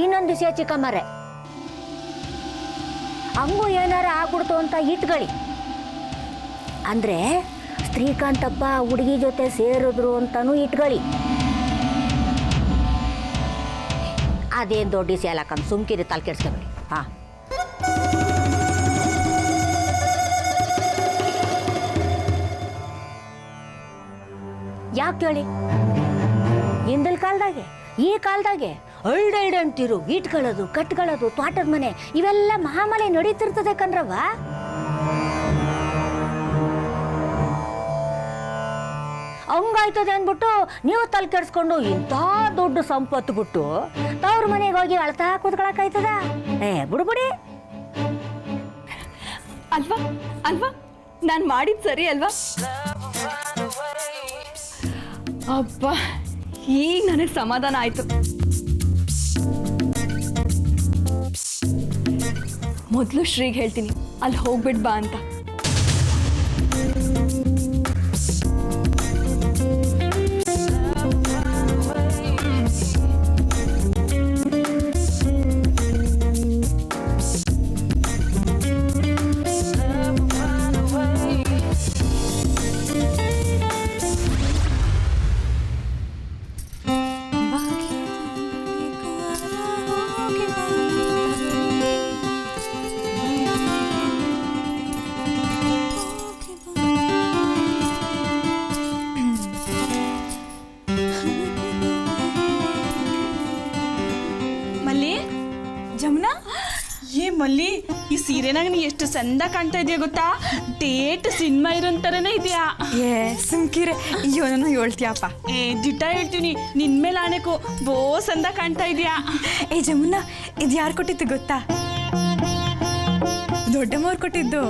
ಇನ್ನೊಂದು ದಿವಸ ಚಿಕ್ಕಮ್ಮರೆ ಹಂಗೂ ಏನಾರ ಆಗ್ಬಿಡ್ತು ಅಂತ ಇಟ್ಕೊಳ್ಳಿ. ಅಂದ್ರೆ ಶ್ರೀಕಾಂತಪ್ಪ ಹುಡುಗಿ ಜೊತೆ ಸೇರಿದ್ರು ಅಂತಾನು ಇಟ್ಕೊಳ್ಳಿ. ಅದೇನು ದೊಡ್ಡ ವಿಷಯ ಅಲ್ಲಕ್ಕಂತ ಸುಮ್ಕಿರಿ, ತಲೆ ಕೆಡ್ಸ್ಕೊಬೇಡಿ. ಹಾ, ಯಾಕೆ ಹೇಳಿ, ಹಿಂದಿನ ಕಾಲದಾಗೆ ಈ ಕಾಲದಾಗೆ ಅಂತಿರು ಇಟ್ಕೊಳ್ಳೋದು, ಕಟ್ಕೊಳ್ಳೋದು, ತೋಟದ ಮನೆ ಇವೆಲ್ಲ ಮಹಾಮನೆ ನಡೀತಿರ್ತದೆ ಕಣ್ರವ್ವ. ಹಂಗಾಯ್ತದೆ ಅಂದ್ಬಿಟ್ಟು ನೀವು ತಲೆ ಕೆಡ್ಸ್ಕೊಂಡು ಇಂಥ ದೊಡ್ಡ ಸಂಪತ್ತು ಬಿಟ್ಟು ತವ್ರ ಮನೆಗೆ ಹೋಗಿ ಅಳ್ತಾ ಕೂತ್ಕೊಳಕಾಯ್ತದ? ಬಿಡ್ಬಿಡಿ. ಅಲ್ವಾ ಅಲ್ವಾ ನಾನು ಮಾಡಿದ್ ಸರಿ ಅಲ್ವಾ? ಅಬ್ಬಾ, ಈಗ ನನಗೆ ಸಮಾಧಾನ ಆಯ್ತು. ಮೊದಲು ಶ್ರೀಗೆ ಹೇಳ್ತೀನಿ ಅಲ್ಲಿ ಹೋಗ್ಬಿಡ್ ಬಾ ಅಂತ. ಜಮುನಾ, ಮಲ್ಲಿ ಈ ಸೀರೆನಾಗ ನೀ ಎಷ್ಟು ಚಂದ ಕಾಣ್ತಾ ಇದೆಯಾ ಗೊತ್ತಾ? ಡೇಟ್ ಸಿನಿಮಾ ಇರೋಂತರನೇ ಇದೆಯಾ? ಸುಮ್ಕಿರೆ, ಇವನನ್ನು ಹೇಳ್ತೀಯಪ್ಪ. ದಿಟ್ಟ ಹೇಳ್ತೀನಿ, ನಿನ್ ಮೇಲೆ ಆಣೆಕು ಬೋ ಚಂದ ಕಾಣ್ತಾ ಇದೆಯಾ. ಜಮುನಾ, ಇದು ಯಾರು ಕೊಟ್ಟಿತ್ತು ಗೊತ್ತಾ? ದೊಡ್ಡಮ್ಮವ್ರು ಕೊಟ್ಟಿದ್ದು.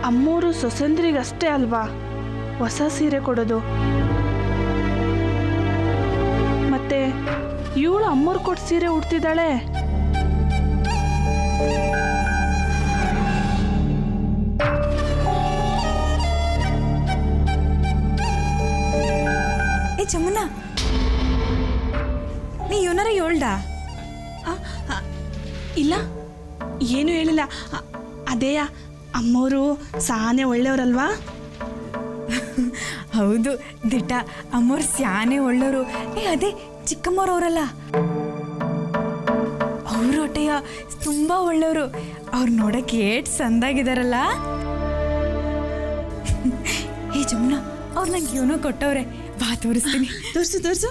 ಅಮ್ಮೋರು ಸೊಸೆಂದ್ರಿಗಷ್ಟೇ ಅಲ್ವಾ ಹೊಸ ಸೀರೆ ಕೊಡೋದು? ಮತ್ತೆ ಇವಳು ಅಮ್ಮೋರು ಕೊಟ್ಟು ಸೀರೆ ಉಡ್ತಿದ್ದಾಳೆ. ಜಮುನಾ, ನೀ ಇವನಾರ ಹೇಳ್ದ? ಇಲ್ಲ, ಏನು ಹೇಳಿಲ್ಲ. ಅದೇಯಾ, ಅಮ್ಮೋರು ಸಾನೆ ಒಳ್ಳೆಯವರಲ್ವಾ? ಹೌದು ದಿಟ್ಟ, ಅಮ್ಮವ್ರು ಸ್ಯಾನೆ ಒಳ್ಳೆಯವರು. ಅದೇ ಚಿಕ್ಕಮ್ಮವ್ರವರಲ್ಲ, ಅವ್ರ ಹೊಟ್ಟೆಯ ತುಂಬಾ ಒಳ್ಳೆಯವರು. ಅವ್ರು ನೋಡಕ್ಕೆ ಏಟ್ ಸಂದಾಗಿದಾರಲ್ಲ. ಜಮುನಾ, ಅವ್ರು ನಂಗೆ ಏನೋ ಕೊಟ್ಟವ್ರೆ, ಬಾ ತೋರಿಸ್ತೀನಿ. ತೋರ್ಸು ತೋರ್ಸು.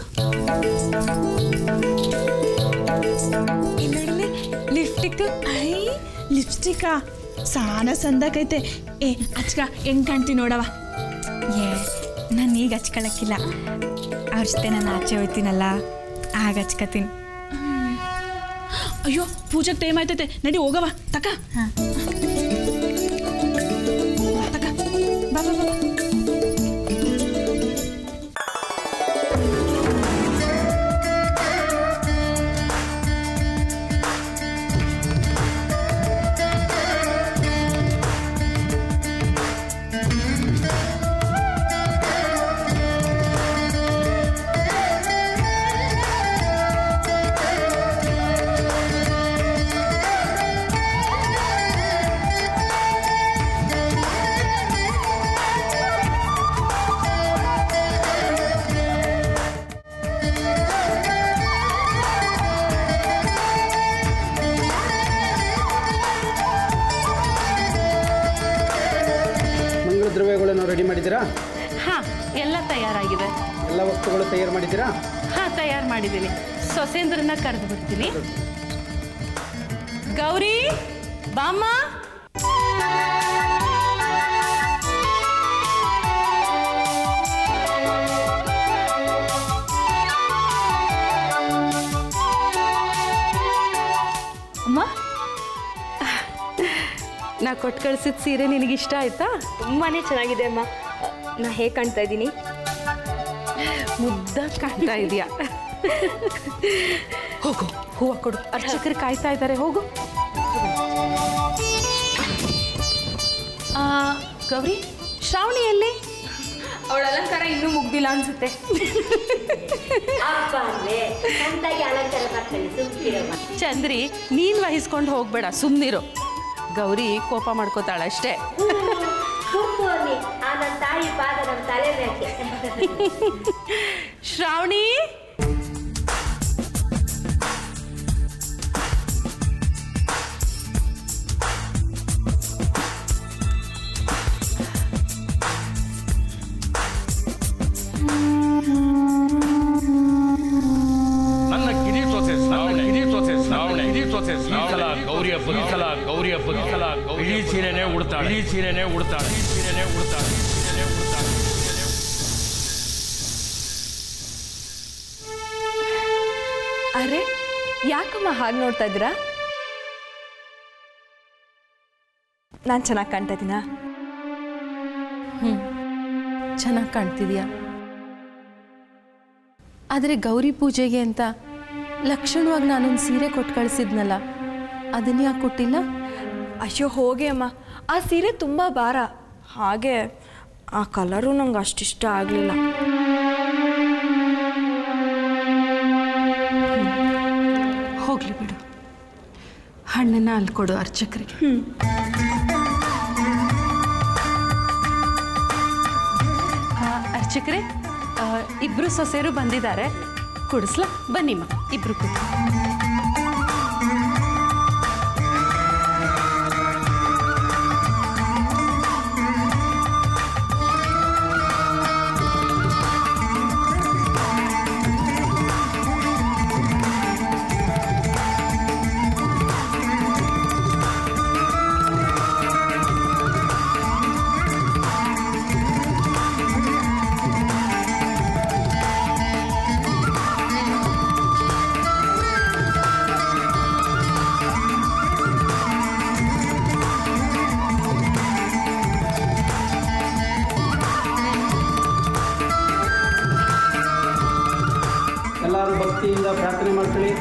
ಇಲ್ಲಿ ಲಿಪ್ಸ್ಟಿಕ್. ಲಿಪ್ಸ್ಟಿಕ್ಕಾ? ಸಾನ ಸಂದಾಕೈತೆ. ಅಚ್ಕ ಹೆಂಗ್ ಕಾಣ್ತಿ ನೋಡವ. ನಾನು ಈಗ ಹಚ್ಕೊಳಕ್ಕಿಲ್ಲ, ಅವ್ರ ಜೊತೆ ನಾನು ಆಚೆ ಹೋಯ್ತೀನಲ್ಲ ಆಗ ಹಚ್ಕತೀನಿ. ಅಯ್ಯೋ, ಪೂಜೆಗೆ ಟೈಮ್ ಆಯ್ತೈತೆ, ನಡಿ ಹೋಗವ. ತಕ ತಕ, ಬಾ ಬಾ ಬಾ. ದ್ರವ್ಯಗಳನ್ನು ರೆಡಿ ಮಾಡಿದ್ದೀರಾ? ಹಾಂ, ಎಲ್ಲ ತಯಾರಾಗಿದೆ. ಎಲ್ಲ ವಸ್ತುಗಳು ತಯಾರು ಮಾಡಿದ್ದೀರಾ? ಹಾಂ, ತಯಾರು ಮಾಡಿದ್ದೀನಿ. ಸೊಸೇಂದ್ರನ ಕರೆದು ಬರ್ತೀನಿ. ಗೌರಿ, ಬಾಮ್ಮ. ಅಮ್ಮ, ನಾ ಕೊಟ್ಟು ಕಳಿಸಿದ ಸೀರೆ ನಿನಗಿಷ್ಟ ಆಯ್ತಾ? ತುಂಬಾ ಚೆನ್ನಾಗಿದೆ ಅಮ್ಮ. ನಾ ಹೇಗೆ ಕಾಣ್ತಾ ಇದ್ದೀನಿ? ಮುದ್ದ ಕಾಣ್ತಾ ಇದೆಯಾ? ಹೋಗು, ಹೂವು ಕೊಡು, ಅರ್ಚಕರು ಕಾಯ್ತಾ ಇದ್ದಾರೆ, ಹೋಗು. ಗೌರಿ, ಶ್ರಾವಣಿ ಎಲ್ಲಿ? ಅವಳ ಅಲಂಕಾರ ಇನ್ನೂ ಮುಗ್ದಿಲ್ಲ ಅನ್ಸುತ್ತೆ. ಚಂದ್ರಿ, ನೀನು ವಹಿಸ್ಕೊಂಡು ಹೋಗ್ಬೇಡ, ಸುಮ್ಮನಿರು. ಗೌರಿ ಕೋಪ ಮಾಡ್ಕೋತಾಳ ಅಷ್ಟೇ. ಶ್ರಾವಣಿ, ನನ್ನ ಕಿರಿ ಸೊಸೆ ಗೌರಿಯ ಇಡೀ ಸೀರೆನೇ ಉಡ್ತಾಳೆ. ಅರೆ, ಯಾಕಮ್ಮ ಹಾಗೆ ನೋಡ್ತಾ ಇದ್ದೀರಾ? ನಾನು ಚೆನ್ನಾಗಿ ಕಾಣ್ತಾ ಇದ್ದೀನಾ? ಚೆನ್ನಾಗಿ ಕಾಣ್ತಿದ್ಯಾ. ಆದರೆ ಗೌರಿ ಪೂಜೆಗೆ ಅಂತ ಲಕ್ಷಣವಾಗಿ ನಾನೊಂದು ಸೀರೆ ಕೊಟ್ಟು ಕಳಿಸಿದ್ನಲ್ಲ, ಅದನ್ನ ಯಾಕೆ ಕೊಟ್ಟಿಲ್ಲ? ಅಯ್ಯೋ ಹೋಗಿ ಅಮ್ಮ, ಆ ಸೀರೆ ತುಂಬ ಭಾರ. ಹಾಗೆ ಆ ಕಲರು ನಂಗೆ ಅಷ್ಟಿಷ್ಟ ಆಗಲಿಲ್ಲ. ಹೋಗ್ಲಿ ಬಿಡು, ಹಣ್ಣನ್ನ ಅಲ್ಲಿ ಕೊಡು ಅರ್ಚಕರಿಗೆ. ಅರ್ಚಕರೇ, ಇಬ್ರು ಸೊಸೆಯರು ಬಂದಿದ್ದಾರೆ, ಕುಡಿಸ್ಲಾ? ಬನ್ನಿಮ್ಮ, ಇಬ್ರು ಕೂತು. ಎಲ್ಲರೂ ಭಕ್ತಿಯಿಂದ ಪ್ರಾರ್ಥನೆ ಮಾಡ್ಕೊಳ್ಳಿ.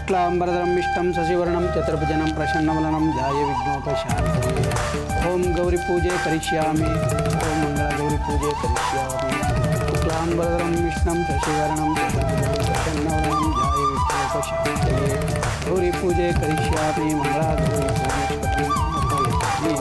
शुक्लांबरधरं विष्णुं शशिवर्णं चतुर्भुजं प्रसन्नवदनं ध्याये विघ्नोपशान्तये। ओम गौरी पूजे करिष्यामि। ओम मंगला गौरी पूजे करिष्यामि। शुक्लांबरधरं विष्णुं शशिवर्णं चतुर्भुजं प्रसन्नवदनं ध्याये विघ्नोपशान्तये। गौरी पूजे करिष्यामि। मंगला गौरी पूजे करिष्यामि।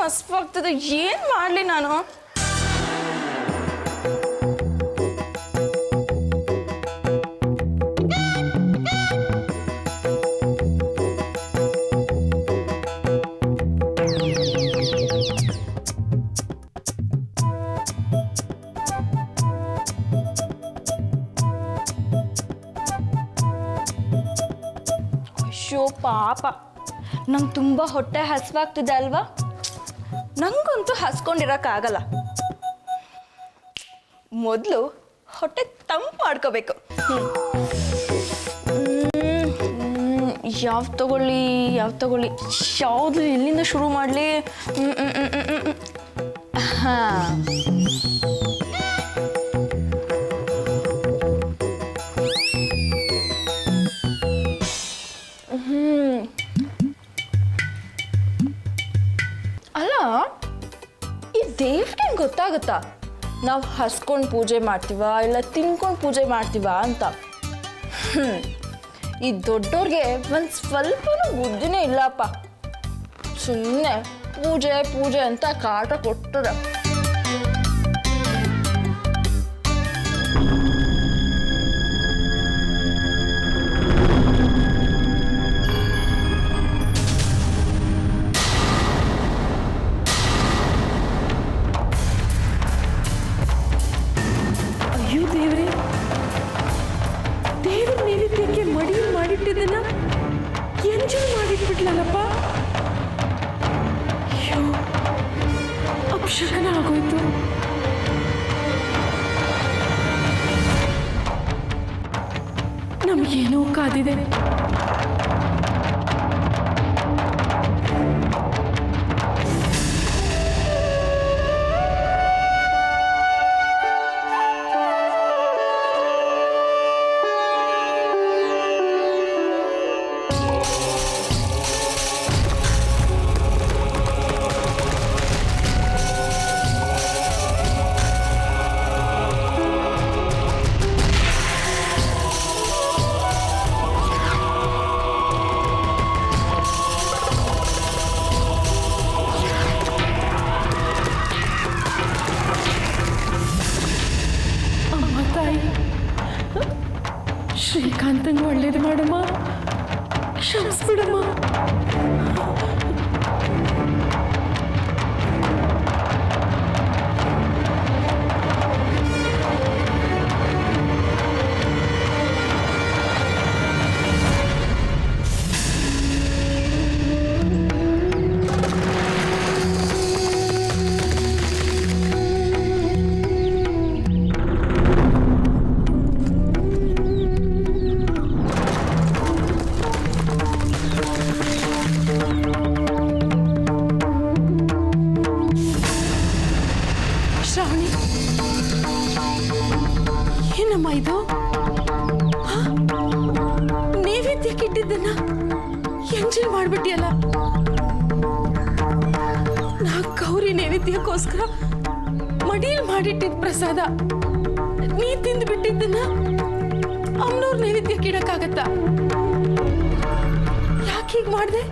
ಹಸ್ವಾಗ್ತದೆ, ಏನ್ ಮಾಡ್ಲಿ ನಾನು? ಅಯ್ಯೋ ಪಾಪ, ನಂಗೆ ತುಂಬ ಹೊಟ್ಟೆ ಹಸ್ವಾಗ್ತಿದೆ ಅಲ್ವಾ? ನಂಗಂತೂ ಹಸ್ಕೊಂಡಿರೋಕ್ಕಾಗಲ್ಲ. ಮೊದಲು ಹೊಟ್ಟೆ ತಂಪು ಮಾಡ್ಕೋಬೇಕು. ಯಾವ್ದು ತಗೊಳ್ಳಿ ಯಾವ್ದು ಎಲ್ಲಿಂದ ಶುರು ಮಾಡಲಿ? ಹಾಂ, ಅಲ್ಲ, ಈ ದೇವ್ರಿಗೆ ಗೊತ್ತಾಗುತ್ತಾ ನಾವು ಹಸ್ಕೊಂಡು ಪೂಜೆ ಮಾಡ್ತೀವ ಇಲ್ಲ ತಿನ್ಕೊಂಡು ಪೂಜೆ ಮಾಡ್ತೀವ ಅಂತ? ಈ ದೊಡ್ಡೋರ್ಗೆ ಒಂದು ಸ್ವಲ್ಪನೂ ಬುದ್ಧಿನೇ ಇಲ್ಲಪ್ಪ. ಸುಮ್ಮನೆ ಪೂಜೆ ಅಂತ ಕಾಟ ಕೊಟ್ಟದ. ಅಯ್ಯೋ ದೇವ್ರೆ, ದೇವ್ರ ನೈವೇದ್ಯಕ್ಕೆ ಮಡಿಯಲ್ಲಿ ಮಾಡಿಟ್ಟಿದ್ದನ್ನ ಎಂಜಾಯ್ ಮಾಡಿಟ್ಬಿಟ್ಲಲ್ಲಪ್ಪ. ಅಯ್ಯೋ, ಅಪಶಕನ ಆಗೋಯ್ತು. ನಮಗೇನೋ ಕಾದಿದೆ. ಶ್ರೀಕಾಂತಂಗೆ ಒಳ್ಳೇದು ಮಾಡಮ್ಮ, ಕ್ಷಮಿಸ್ಬಿಡಮ್ಮ. ಶ್ರಾವಣಿ, ಏನಮ್ಮ ಇದು? ನೈವೇದ್ಯಕ್ಕೆ ಇಟ್ಟಿದ್ದನ್ನ ಎಂಜಾಯ್ ಮಾಡ್ಬಿಟ್ಟಿಯಲ್ಲ. ನಾ ಗೌರಿ ನೈವೇದ್ಯಕ್ಕೋಸ್ಕರ ಮಡಿಯಲ್ಲಿ ಮಾಡಿಟ್ಟಿದ್ದ ಪ್ರಸಾದ ನೀ ತಿಂದು ಬಿಟ್ಟಿದ್ದನ್ನ ಅಮ್ಮನವ್ರ ನೈವೇದ್ಯಕ್ಕೆ ಇಡಕ್ಕಾಗತ್ತಾ? ಯಾಕೆ ಹೀಗೆ ಮಾಡಿದೆ?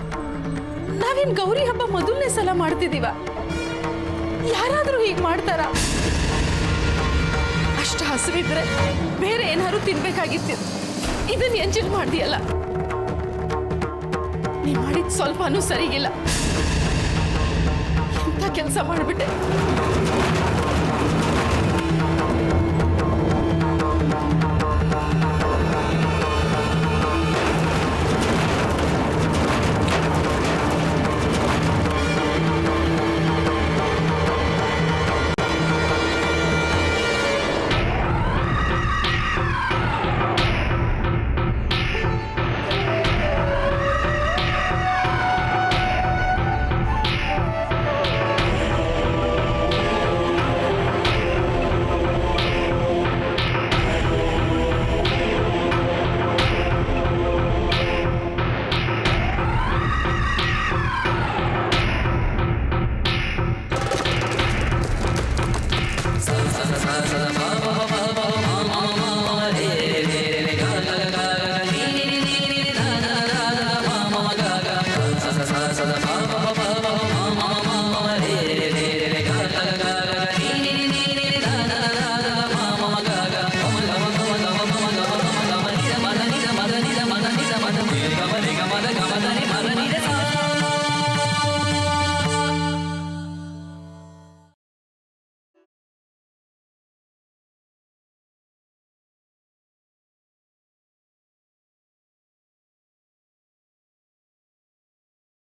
ನಾವೇನ್ ಗೌರಿ ಹಬ್ಬ ಮೊದಲನೇ ಸಲ ಮಾಡ್ತಿದೀವ? ಯಾರಾದ್ರೂ ಹೀಗೆ ಮಾಡ್ತಾರ? ಅಷ್ಟು ಹಸಿವಿದ್ರೆ ಬೇರೆ ಏನಾದ್ರು ತಿನ್ಬೇಕಾಗಿತ್ತು. ಇದನ್ನ ಎಂಜಾಯ್ ಮಾಡ್ದಿಯಲ್ಲ. ನೀ ಮಾಡಿದ ಸ್ವಲ್ಪನೂ ಸರಿಗಿಲ್ಲ. ಎಂಥ ಕೆಲಸ ಮಾಡ್ಬಿಟ್ಟೆ.